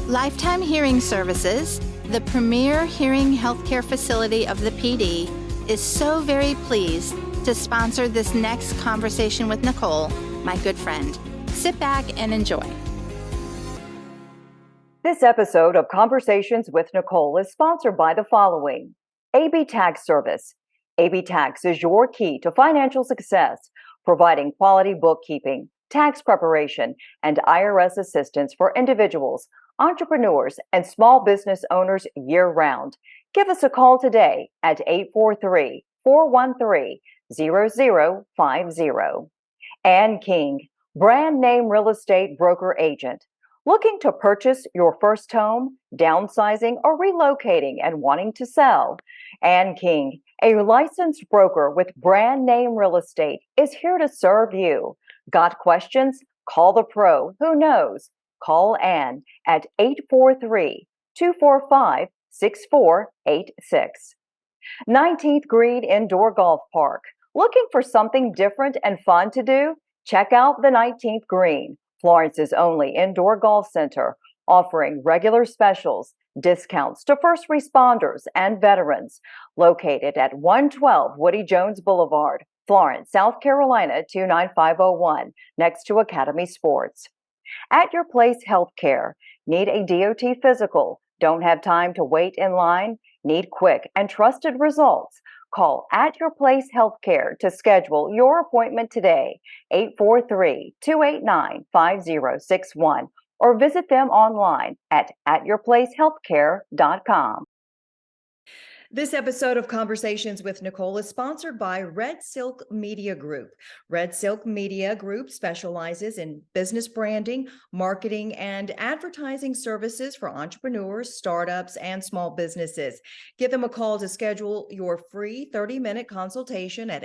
Lifetime Hearing Services, the premier hearing healthcare facility of the PD, is so very pleased to sponsor this next conversation with Nicole, my good friend. Sit back and enjoy. This episode of Conversations with Nicole is sponsored by the following: AB Tax Service. AB Tax is your key to financial success, providing quality bookkeeping, tax preparation, and IRS assistance for individuals, entrepreneurs, and small business owners year-round. Give us a call today at 843-413-0050. Ann King, brand name real estate broker agent. Looking to purchase your first home, downsizing, or relocating and wanting to sell? Ann King, a licensed broker with brand name real estate, is here to serve you. Got questions? Call the pro who knows. Call Ann at 843-245-6486. 19th Green Indoor Golf Park. Looking for something different and fun to do? Check out the 19th Green, Florence's only indoor golf center, offering regular specials, discounts to first responders and veterans. Located at 112 Woody Jones Boulevard, Florence, South Carolina 29501, next to Academy Sports. At Your Place Healthcare. Need a DOT physical? Don't have time to wait in line? Need quick and trusted results? Call At Your Place Healthcare to schedule your appointment today, 843-289-5061, or visit them online at atyourplacehealthcare.com. This episode of Conversations with Nicole is sponsored by Red Silk Media Group. Red Silk Media Group specializes in business branding, marketing, and advertising services for entrepreneurs, startups, and small businesses. Give them a call to schedule your free 30-minute consultation at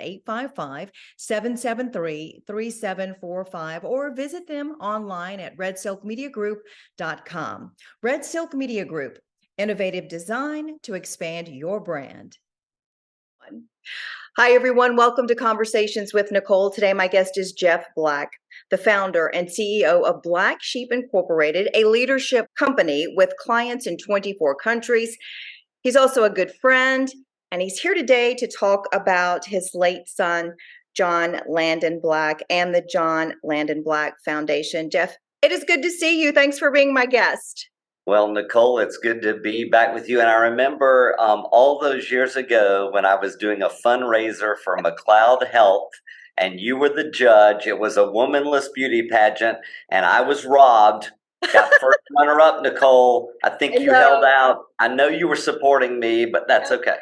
855-773-3745 or visit them online at redsilkmediagroup.com. Red Silk Media Group. Innovative design to expand your brand. Hi, everyone. Welcome to Conversations with Nicole. Today, my guest is Jeff Black, the founder and CEO of Black Sheep Incorporated, a leadership company with clients in 24 countries. He's also a good friend, and he's here today to talk about his late son, John Landon Black, and the John Landon Black Foundation. Jeff, it is good to see you. Thanks for being my guest. Well, Nicole, it's good to be back with you. And I remember all those years ago when I was doing a fundraiser for McLeod Health, and you were the judge. It was a womanless beauty pageant, and I was robbed. Got first runner-up, Nicole. I think you held out. I know you were supporting me, but that's okay.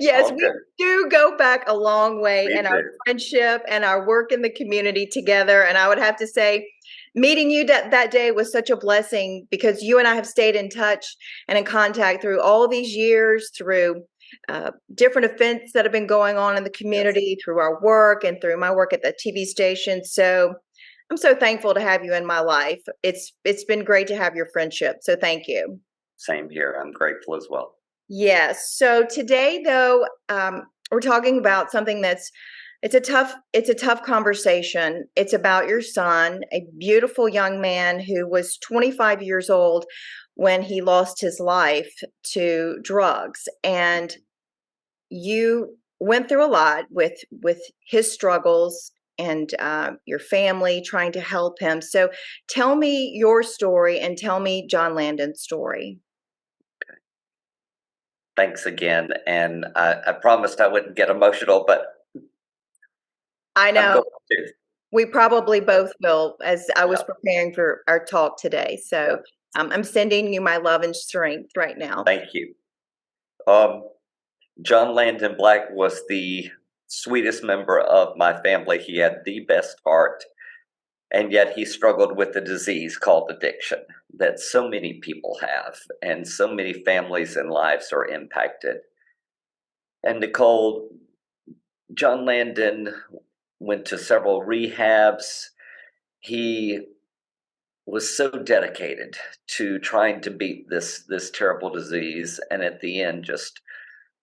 Yes, we do go back a long way in our friendship and our work in the community together. And I would have to say, meeting you that day was such a blessing because you and I have stayed in touch and in contact through all these years, through different events that have been going on in the community, through our work and through my work at the TV station. So I'm so thankful to have you in my life. It's been great to have your friendship. So thank you. Same here. I'm grateful as well. Yes. So today, though, we're talking about something it's a tough conversation. It's about your son, a beautiful young man who was 25 years old when he lost his life to drugs. And you went through a lot with his struggles and your family trying to help him. So tell me your story and tell me John Landon's story. Thanks again. And I promised I wouldn't get emotional, but I know we probably both will as I was preparing for our talk today. So I'm sending you my love and strength right now. Thank you. John Landon Black was the sweetest member of my family. He had the best heart. And yet he struggled with a disease called addiction that so many people have, and so many families and lives are impacted. And Nicole, John Landon went to several rehabs. He was so dedicated to trying to beat this terrible disease, and at the end just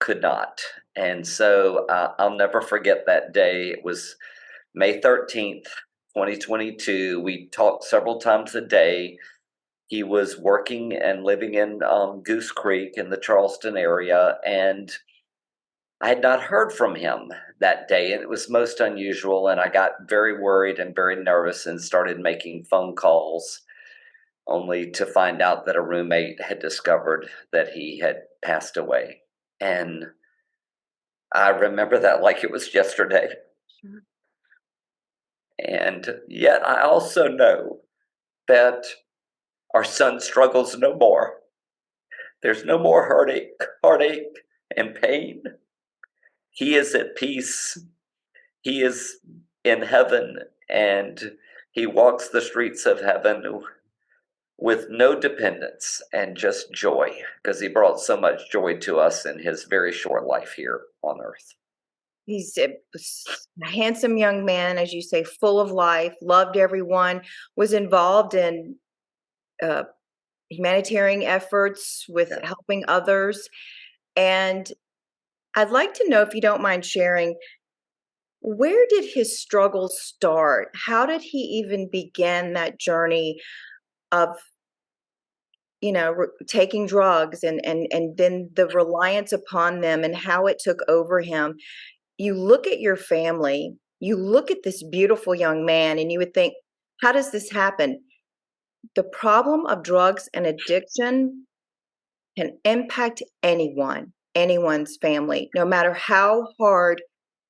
could not. And so I'll never forget that day. It was May 13th, 2022. We talked several times a day. He was working and living in Goose Creek in the Charleston area, and I had not heard from him that day, and it was most unusual. And I got very worried and very nervous and started making phone calls, only to find out that a roommate had discovered that he had passed away. And I remember that like it was yesterday. Sure. And yet I also know that our son struggles no more. There's no more heartache and pain. He is at peace. He is in heaven, and he walks the streets of heaven with no dependence and just joy, because he brought so much joy to us in his very short life here on earth. He's a handsome young man, as you say, full of life, loved everyone, was involved in humanitarian efforts with helping others. And I'd like to know, if you don't mind sharing, where did his struggles start? How did he even begin that journey of, taking drugs and then the reliance upon them and how it took over him? You look at your family, you look at this beautiful young man, and you would think, how does this happen? The problem of drugs and addiction can impact anyone's family, no matter how hard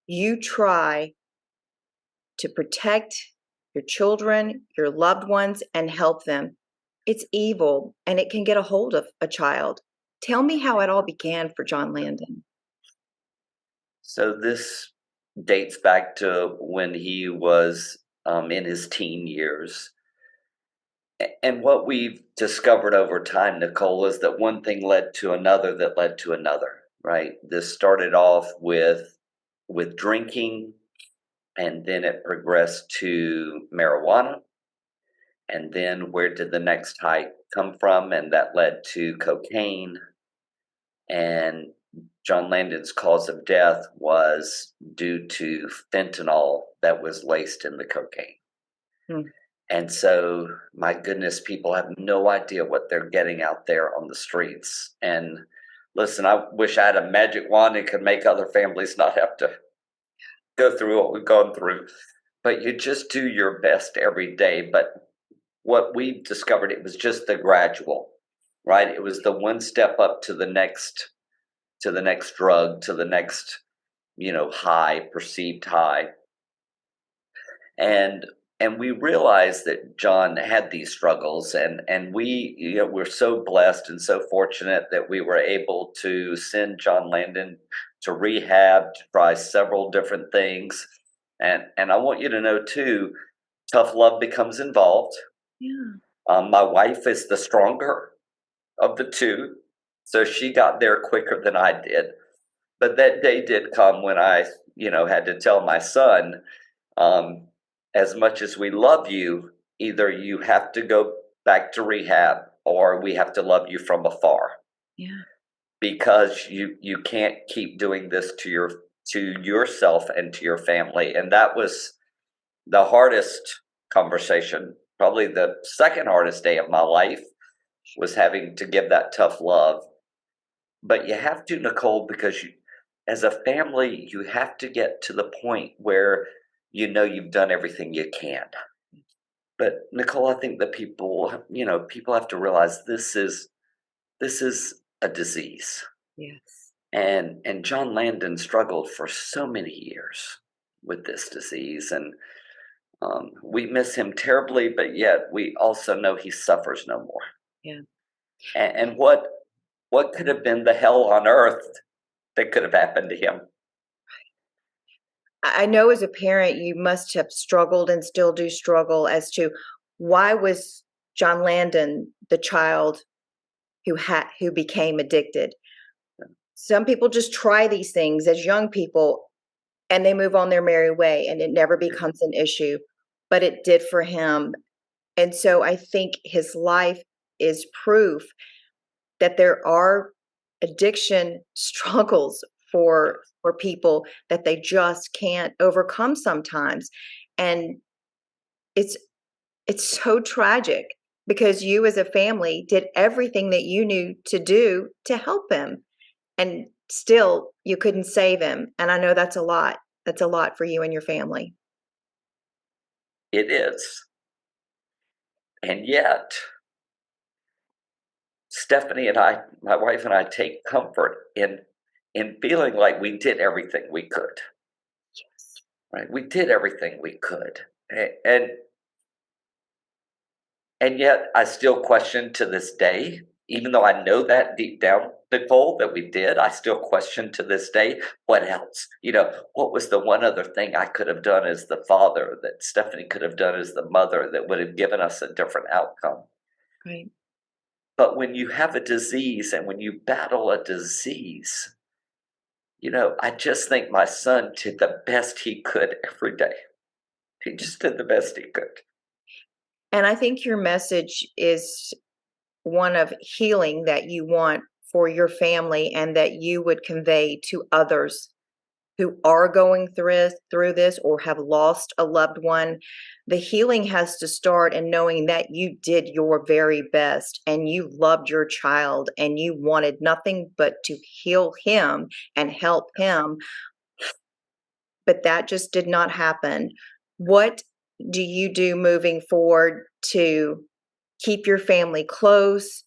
you try to protect your children, your loved ones, and help them. It's evil, and it can get a hold of a child. Tell me how it all began for John Landon. So this dates back to when he was in his teen years. And what we've discovered over time, Nicole, is that one thing led to another that led to another, right? This started off with drinking, and then it progressed to marijuana. And then where did the next high come from? And that led to cocaine. And John Landon's cause of death was due to fentanyl that was laced in the cocaine. Hmm. And so, my goodness, people have no idea what they're getting out there on the streets. And listen, I wish I had a magic wand and could make other families not have to go through what we've gone through. But you just do your best every day. But what we've discovered, it was just the gradual, right? It was the one step up to the next drug, to the next, high, perceived high. And we realized that John had these struggles, and we're so blessed and so fortunate that we were able to send John Landon to rehab, to try several different things. And I want you to know too, tough love becomes involved. Yeah. My wife is the stronger of the two, so she got there quicker than I did. But that day did come when I, had to tell my son, as much as we love you, either you have to go back to rehab or we have to love you from afar. Yeah. Because you can't keep doing this to yourself and to your family. And that was the hardest conversation. Probably the second hardest day of my life was having to give that tough love. But you have to, Nicole, because as a family, you have to get to the point where you've done everything you can. But Nicole, I think that people have to realize this is a disease. Yes. And John Landon struggled for so many years with this disease, and we miss him terribly, but yet we also know he suffers no more. Yeah. And what could have been the hell on earth that could have happened to him? I know as a parent, you must have struggled and still do struggle as to why was John Landon the child who became addicted. Some people just try these things as young people and they move on their merry way and it never becomes an issue, but it did for him. And so I think his life is proof that there are addiction struggles for people that they just can't overcome sometimes. And it's so tragic because you as a family did everything that you knew to do to help him, and still you couldn't save him. And I know that's a lot. That's a lot for you and your family. It is. And yet, Stephanie and I, my wife and I, take comfort in feeling like we did everything we could. Yes. Right? We did everything we could. And yet I still question to this day, even though I know that deep down, Nicole, that we did, I still question to this day, what else? What was the one other thing I could have done as the father, that Stephanie could have done as the mother, that would have given us a different outcome? Right. But when you have a disease and when you battle a disease, I just think my son did the best he could every day. He just did the best he could. And I think your message is one of healing that you want for your family, and that you would convey to others who are going through this or have lost a loved one. The healing has to start in knowing that you did your very best and you loved your child and you wanted nothing but to heal him and help him. But that just did not happen. What do you do moving forward to keep your family close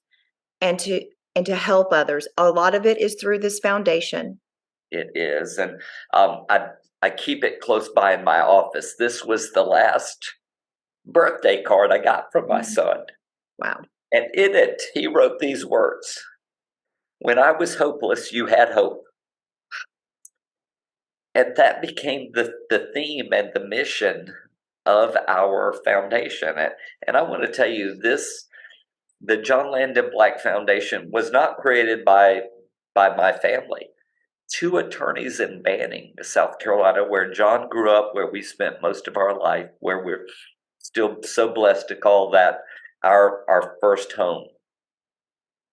and to help others? A lot of it is through this foundation. It is, and I keep it close by in my office. This was the last birthday card I got from my son, Wow. and in it he wrote these words: "When I was hopeless, you had hope." And that became the theme and the mission of our foundation. And I want to tell you this: the John Landon Black Foundation was not created by my family. Two attorneys in Banning, South Carolina, where John grew up, where we spent most of our life, where we're still so blessed to call that our first home.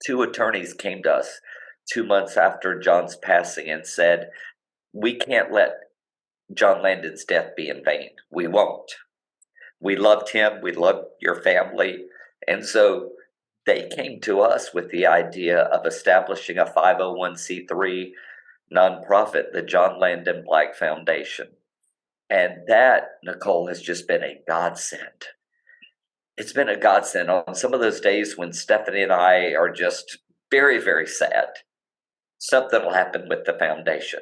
Two attorneys came to us 2 months after John's passing and said, "We can't let John Landon's death be in vain. We won't. We loved him. We loved your family." And so they came to us with the idea of establishing a 501c3 nonprofit, the John Landon Black Foundation. And that, Nicole, has just been a godsend. It's been a godsend on some of those days when Stephanie and I are just very, very sad. Something will happen with the foundation.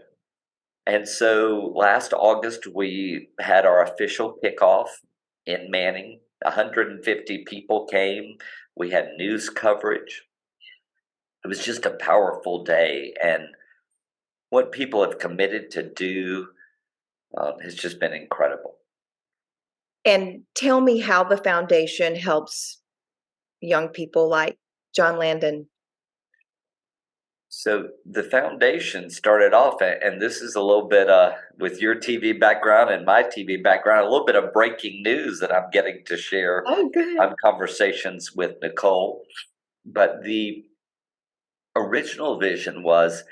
And so last August, we had our official kickoff in Manning. 150 people came. We had news coverage. It was just a powerful day. And what people have committed to do has just been incredible. And tell me how the foundation helps young people like John Landon. So the foundation started off, and this is a little bit with your TV background and my TV background, a little bit of breaking news that I'm getting to share Good. on Conversations with Nicole. But the original vision was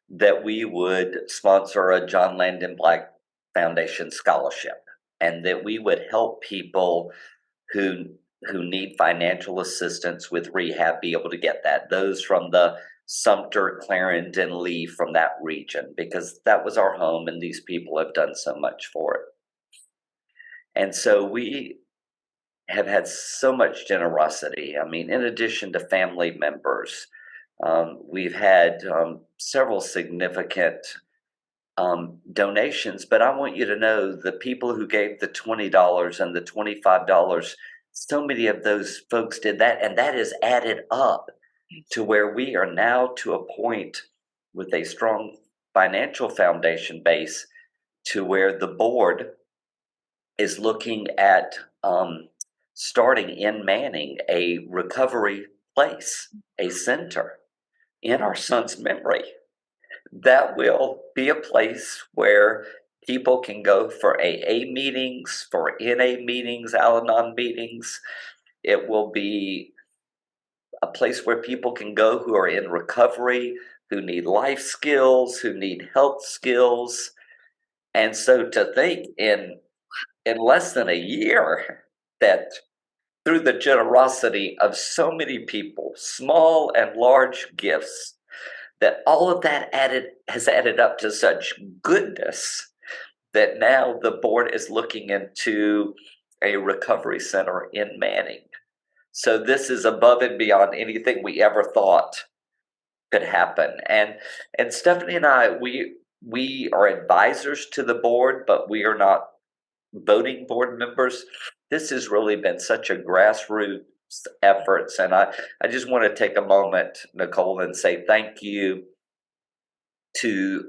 that we would sponsor a John Landon Black Foundation scholarship, and that we would help people who need financial assistance with rehab be able to get that. Those from the Sumter, Clarendon, Lee, from that region, because that was our home and these people have done so much for it. And so we have had so much generosity. I mean, in addition to family members, we've had several significant donations, but I want you to know the people who gave the $20 and the $25, so many of those folks did that, and that is added up to where we are now to a point with a strong financial foundation base to where the board is looking at starting in Manning a recovery place, a center in our son's memory that will be a place where people can go for AA meetings, for NA meetings, Al-Anon meetings. It will be a place where people can go who are in recovery, who need life skills, who need health skills. And so to think in less than a year that through the generosity of so many people, small and large gifts, that all of that has added up to such goodness that now the board is looking into a recovery center in Manning. So this is above and beyond anything we ever thought could happen. And Stephanie and I, we are advisors to the board, but we are not voting board members. This has really been such a grassroots efforts. And I just want to take a moment, Nicole, and say thank you to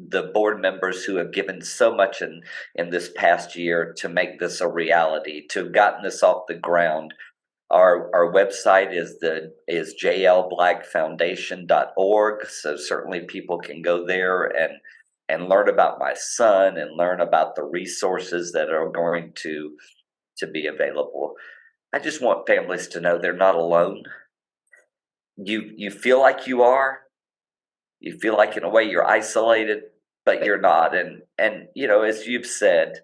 the board members who have given so much in this past year to make this a reality, to have gotten this off the ground. Our website is jlblackfoundation.org, so certainly people can go there and learn about my son and learn about the resources that are going to be available. I just want families to know they're not alone. You feel like you are. You feel like in a way you're isolated, but you're not. And as you've said,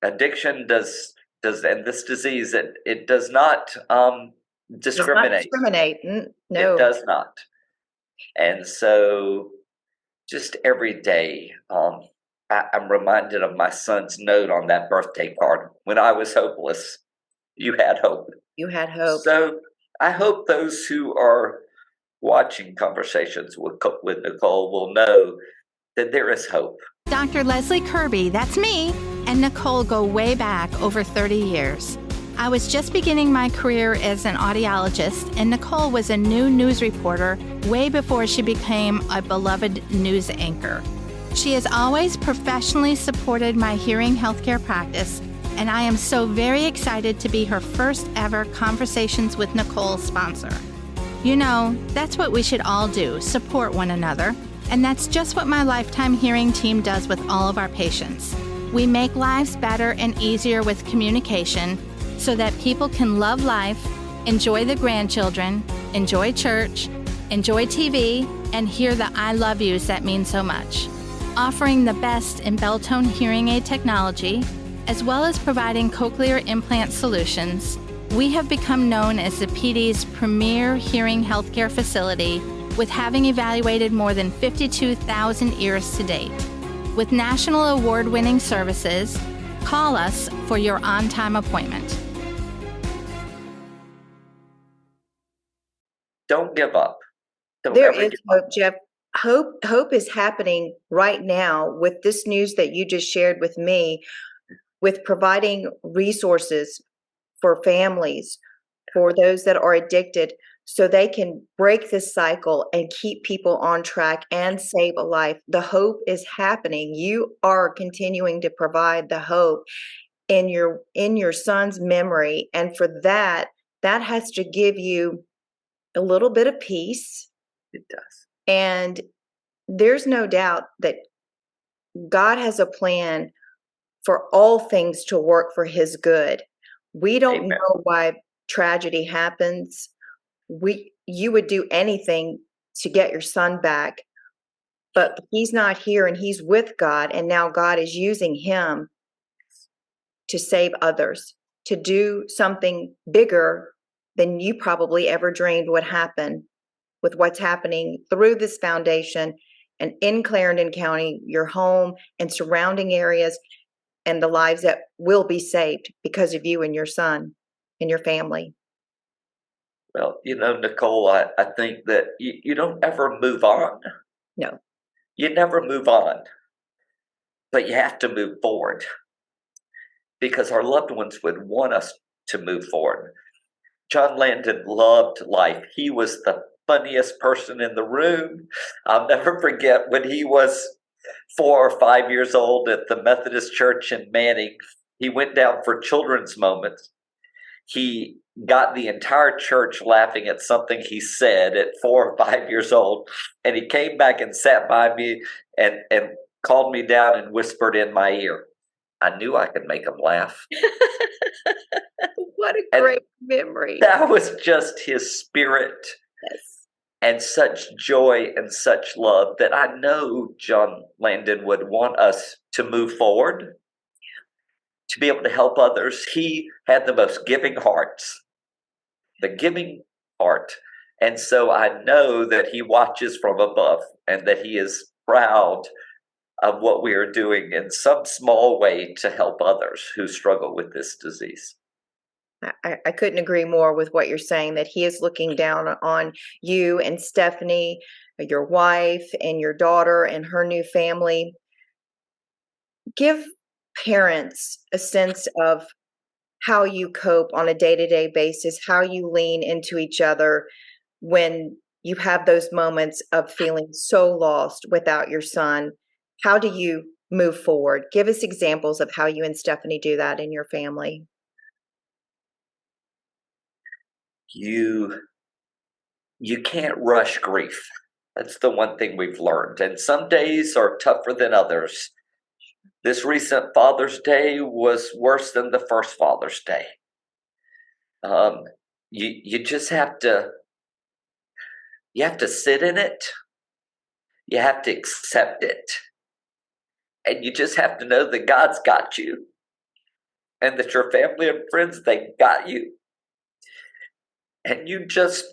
addiction does and this disease, it does not discriminate. No. It does not. And so just every day, I'm reminded of my son's note on that birthday card. When I was hopeless, you had hope. You had hope. So I hope those who are watching Conversations with Nicole will know that there is hope. Dr. Leslie Kirby, that's me, and Nicole go way back over 30 years. I was just beginning my career as an audiologist, and Nicole was a new news reporter way before she became a beloved news anchor. She has always professionally supported my hearing healthcare practice, and I am so very excited to be her first ever Conversations with Nicole sponsor. You know, that's what we should all do, support one another. And that's just what my Lifetime Hearing team does with all of our patients. We make lives better and easier with communication so that people can love life, enjoy the grandchildren, enjoy church, enjoy TV, and hear the I love yous that mean so much. Offering the best in Belltone hearing aid technology, as well as providing cochlear implant solutions, we have become known as the PD's premier hearing healthcare facility, with having evaluated more than 52,000 ears to date. With national award-winning services, call us for your on-time appointment. Don't give up. There is hope, Jeff. Hope is happening right now with this news that you just shared with me, with providing resources for families, for those that are addicted, so they can break this cycle and keep people on track and save a life. The hope is happening. You are continuing to provide the hope in your son's memory. And for that has to give you a little bit of peace. It does. And there's no doubt that God has a plan for all things to work for his good. We don't Amen. know why tragedy happens. You would do anything to get your son back, but he's not here and he's with God, and now God is using him to save others, to do something bigger than you probably ever dreamed would happen with what's happening through this foundation and in Clarendon County, your home and surrounding areas, and the lives that will be saved because of you and your son and your family. Well, Nicole, I think that you don't ever move on. No. You never move on. But you have to move forward because our loved ones would want us to move forward. John Landon loved life. He was the funniest person in the room. I'll never forget when he was 4 or 5 years old at the Methodist Church in Manning. He went down for children's moments. He got the entire church laughing at something he said at 4 or 5 years old. And he came back and sat by me and called me down and whispered in my ear. I knew I could make him laugh. What a great memory. That was just his spirit. Yes. and such joy and such love that I know John Landon would want us to move forward, to be able to help others. He had the most giving hearts, the giving heart. And so I know that he watches from above and that he is proud of what we are doing in some small way to help others who struggle with this disease. I couldn't agree more with what you're saying, that he is looking down on you and Stephanie, your wife, and your daughter and her new family. Give parents a sense of how you cope on a day-to-day basis, how you lean into each other when you have those moments of feeling so lost without your son. How do you move forward? Give us examples of how you and Stephanie do that in your family. You can't rush grief. That's the one thing we've learned. And some days are tougher than others. This recent Father's Day was worse than the first Father's Day. You just have to sit in it. You have to accept it. And you just have to know that God's got you and that your family and friends, they got you. And you just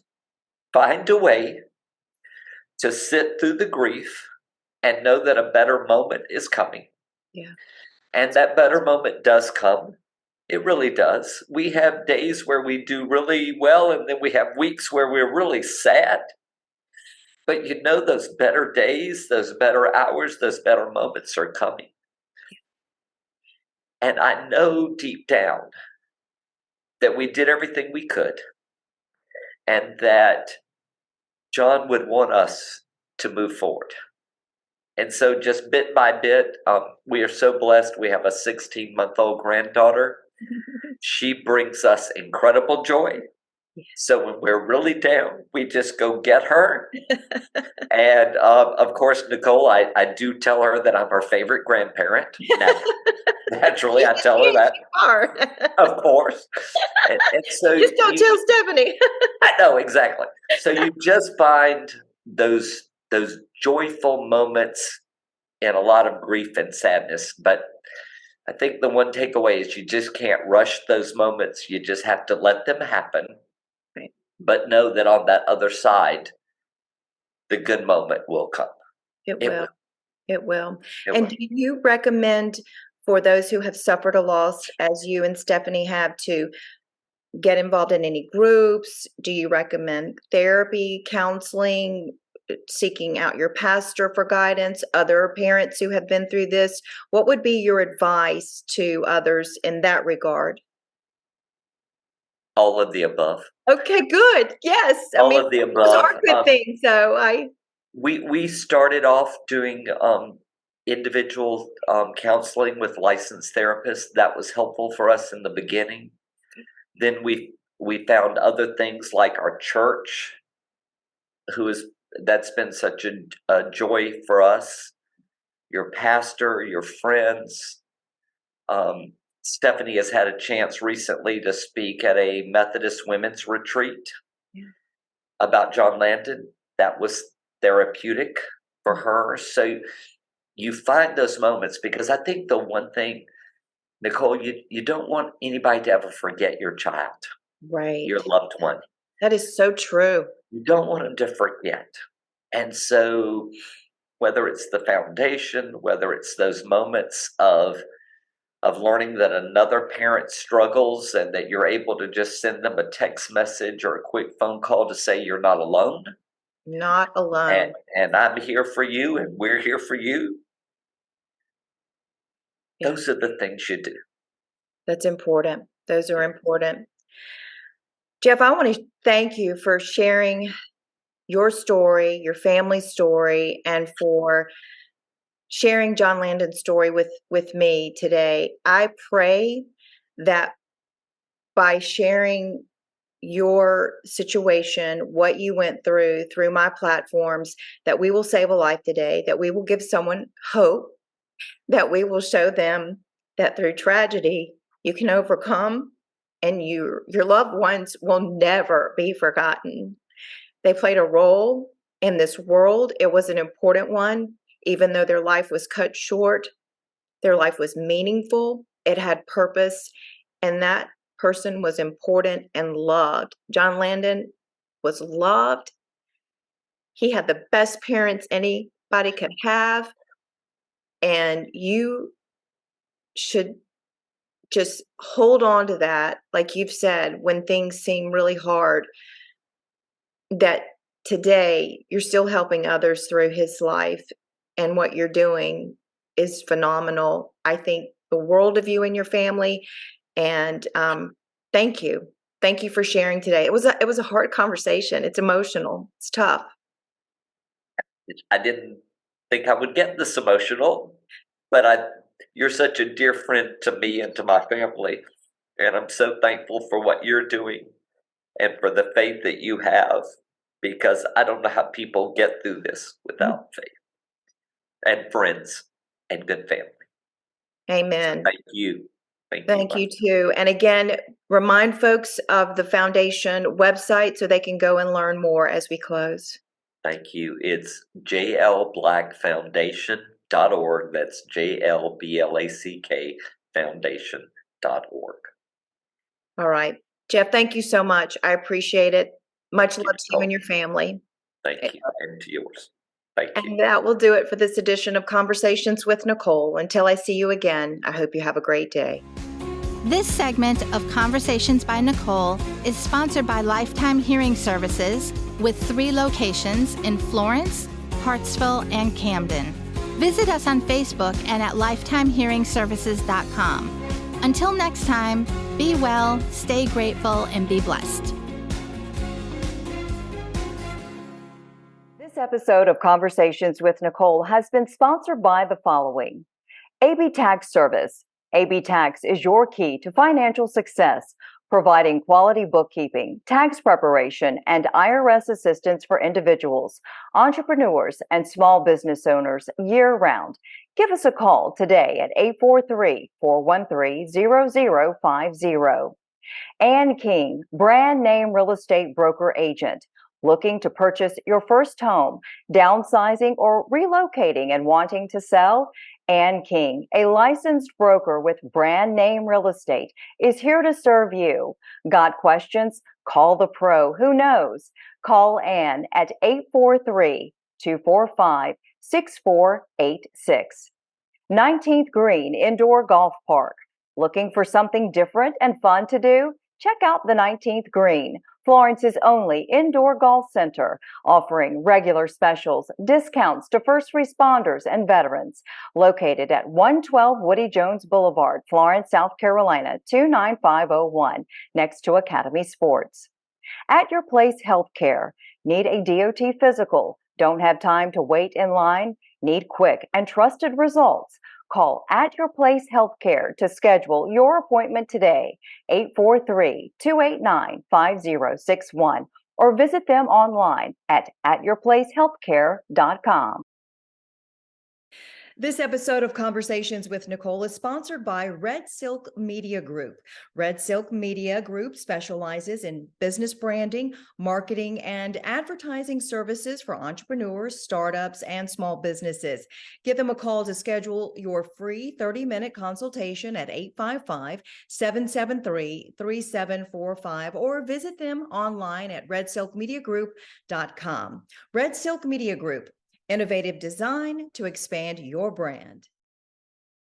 find a way to sit through the grief and know that a better moment is coming. Yeah. And that better moment does come. It really does. We have days where we do really well, and then we have weeks where we're really sad. But you know those better days, those better hours, those better moments are coming. And I know deep down that we did everything we could, and that John would want us to move forward. And so just bit by bit, we are so blessed. We have a 16-month-old granddaughter. She brings us incredible joy. So when we're really down, we just go get her. And of course, Nicole, I do tell her that I'm her favorite grandparent. Naturally, I tell her that. You are. Of course. And so just don't tell Stephanie. I know, exactly. So you just find those joyful moments in a lot of grief and sadness. But I think the one takeaway is you just can't rush those moments. You just have to let them happen. Right. But know that on that other side, the good moment will come. It will. It will. It And will. do you recommend for those who have suffered a loss, as you and Stephanie have, to get involved in any groups? Do you recommend therapy, counseling, seeking out your pastor for guidance, other parents who have been through this? What would be your advice to others in that regard? All of the above. Okay, good. Yes. All of the those above. are good things. So We started off doing individual counseling with licensed therapists. That was helpful for us in the beginning. Then we found other things like our church, that's been such a joy for us. Your pastor, your friends. Stephanie has had a chance recently to speak at a Methodist women's retreat about John Landon. That was therapeutic for her. So you find those moments, because I think the one thing, Nicole, you don't want anybody to ever forget your child, right. your loved one. That is so true. You don't want them to forget. And so whether it's the foundation, whether it's those moments of learning that another parent struggles and that you're able to just send them a text message or a quick phone call to say you're not alone. Not alone. And I'm here for you, and we're here for you. Yeah. Those are the things you do. That's important. Those are important. Jeff, I want to thank you for sharing your story, your family's story, and for sharing John Landon's story with me today. I pray that by sharing your situation, what you went through my platforms, that we will save a life today, that we will give someone hope, that we will show them that through tragedy you can overcome, and your loved ones will never be forgotten. They played a role in this world. It was an important one, even though their life was cut short. Their life was meaningful. It had purpose, and that person was important and loved. John Landon was loved. He had the best parents anybody could have, and you should just hold on to that. Like you've said, when things seem really hard, that today you're still helping others through his life, and what you're doing is phenomenal. I think the world of you and your family, and thank you. Thank you for sharing today. It was a hard conversation. It's emotional. It's tough. I didn't think I would get this emotional, but you're such a dear friend to me and to my family, and I'm so thankful for what you're doing and for the faith that you have, because I don't know how people get through this without faith and friends and good family. Amen. So thank you. Thank you too. And again, remind folks of the foundation website so they can go and learn more as we close. Thank you. It's jlblackfoundation.org. That's JLBLACK foundation.org. All right. Jeff, thank you so much. I appreciate it. Much Thank love you, to you and your family. Thank you, and to yours. Thank you. And that will do it for this edition of Conversations with Nicole. Until I see you again, I hope you have a great day. This segment of Conversations by Nicole is sponsored by Lifetime Hearing Services with 3 locations in Florence, Hartsville, and Camden. Visit us on Facebook and at lifetimehearingservices.com. Until next time, be well, stay grateful, and be blessed. This episode of Conversations with Nicole has been sponsored by the following: AB Tax Service. AB Tax is your key to financial success, providing quality bookkeeping, tax preparation, and IRS assistance for individuals, entrepreneurs, and small business owners year-round. Give us a call today at 843-413-0050. Ann King, brand name real estate broker agent. Looking to purchase your first home, downsizing, or relocating and wanting to sell? Ann King, a licensed broker with brand name real estate, is here to serve you. Got questions? Call the pro who knows. Call Ann at 843-245-6486. 19th Green Indoor Golf Park. Looking for something different and fun to do? Check out the 19th Green, Florence's only indoor golf center, offering regular specials, discounts to first responders and veterans. Located at 112 Woody Jones Boulevard, Florence, South Carolina, 29501, next to Academy Sports. At Your Place Healthcare. Need a DOT physical? Don't have time to wait in line? Need quick and trusted results? Call At Your Place Healthcare to schedule your appointment today, 843-289-5061, or visit them online at atyourplacehealthcare.com. This episode of Conversations with Nicole is sponsored by Red Silk Media Group. Red Silk Media Group specializes in business branding, marketing, and advertising services for entrepreneurs, startups, and small businesses. Give them a call to schedule your free 30-minute consultation at 855-773-3745 or visit them online at redsilkmediagroup.com. Red Silk Media Group. Innovative design to expand your brand.